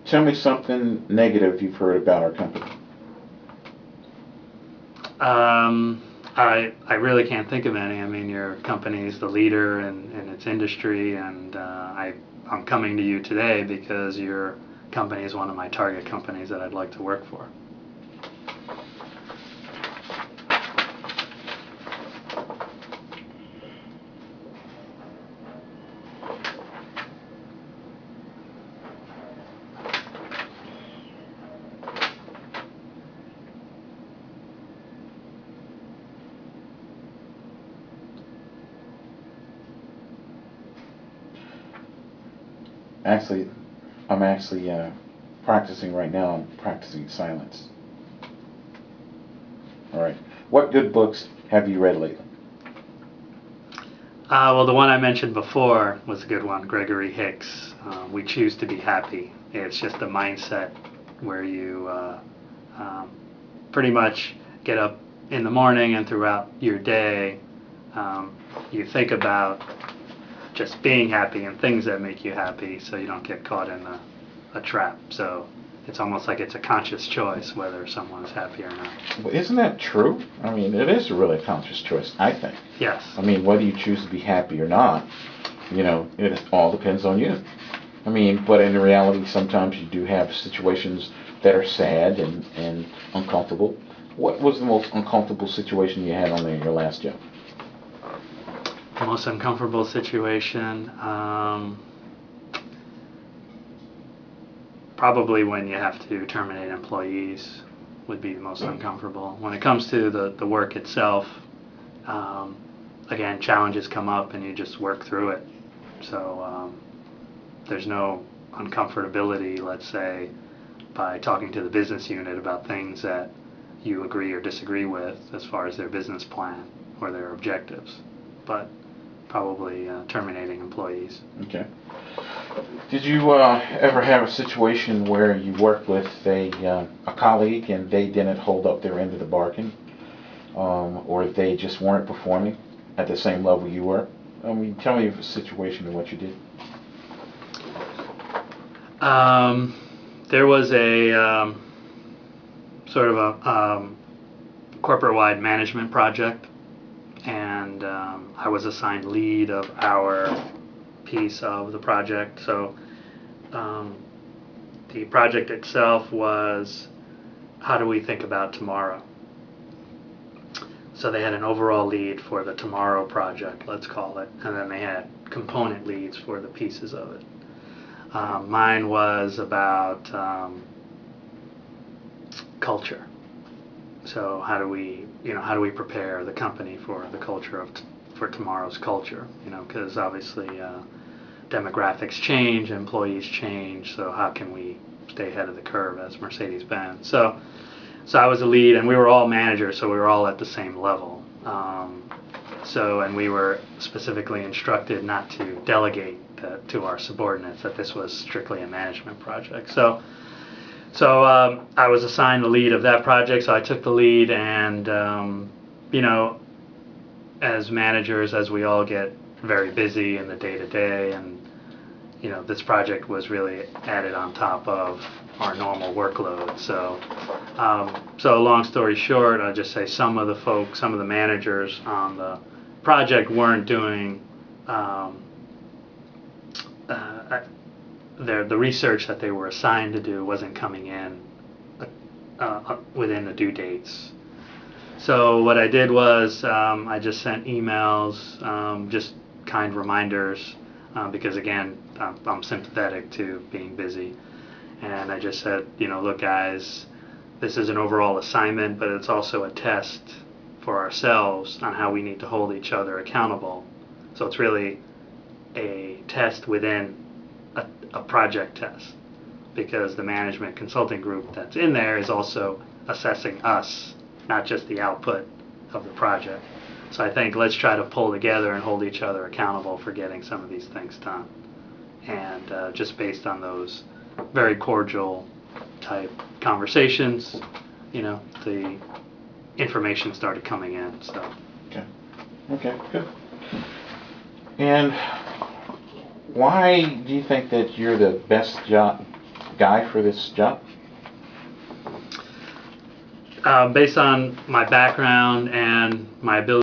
tell me something negative you've heard about our company. I really can't think of any. I mean, your company's the leader in its industry, and I'm coming to you today because your company is one of my target companies that I'd like to work for. Actually, I'm actually practicing right now. I'm practicing silence. All right. What good books have you read lately? Well, the one I mentioned before was a good one, Gregory Hicks. We Choose to Be Happy. It's just a mindset where you pretty much get up in the morning and throughout your day, you think about just being happy and things that make you happy so you don't get caught in a trap. So it's almost like it's a conscious choice whether someone's happy or not. Well, isn't that true? I mean, it is a really conscious choice, I think. Yes. I mean, whether you choose to be happy or not, it all depends on you. I mean, but in reality, sometimes you do have situations that are sad and uncomfortable. What was the most uncomfortable situation you had on your last job? The most uncomfortable situation, probably when you have to terminate employees would be the most uncomfortable. When it comes to the work itself, again, challenges come up and you just work through it. So there's no uncomfortability, let's say, by talking to the business unit about things that you agree or disagree with as far as their business plan or their objectives. But probably terminating employees. Okay. Did you ever have a situation where you worked with a colleague and they didn't hold up their end of the bargain, or they just weren't performing at the same level you were? I mean, tell me of a situation and what you did. There was a sort of a corporate-wide management project, and I was assigned lead of our piece of the project. So the project itself was, how do we think about tomorrow? So they had an overall lead for the tomorrow project, let's call it, and then they had component leads for the pieces of it. Mine was about culture. So how do we prepare the company for the culture for tomorrow's culture? Because obviously demographics change, employees change. So how can we stay ahead of the curve as Mercedes-Benz? So I was a lead, and we were all managers, so we were all at the same level. And we were specifically instructed not to delegate to our subordinates, that this was strictly a management project. So I was assigned the lead of that project, so I took the lead, and as managers, as we all get very busy in the day-to-day, and this project was really added on top of our normal workload. So long story short, I'll just say some of the managers on the project weren't doing the research that they were assigned to do wasn't coming in within the due dates. So what I did was I just sent emails, just kind reminders, because again, I'm sympathetic to being busy. And I just said, look guys, this is an overall assignment, but it's also a test for ourselves on how we need to hold each other accountable. So it's really a test within a project test, because the management consulting group that's in there is also assessing us, not just the output of the project. So I think let's try to pull together and hold each other accountable for getting some of these things done. And just based on those very cordial type conversations, the information started coming in. So. Okay, good. And why do you think that you're the best guy for this job? Based on my background and my ability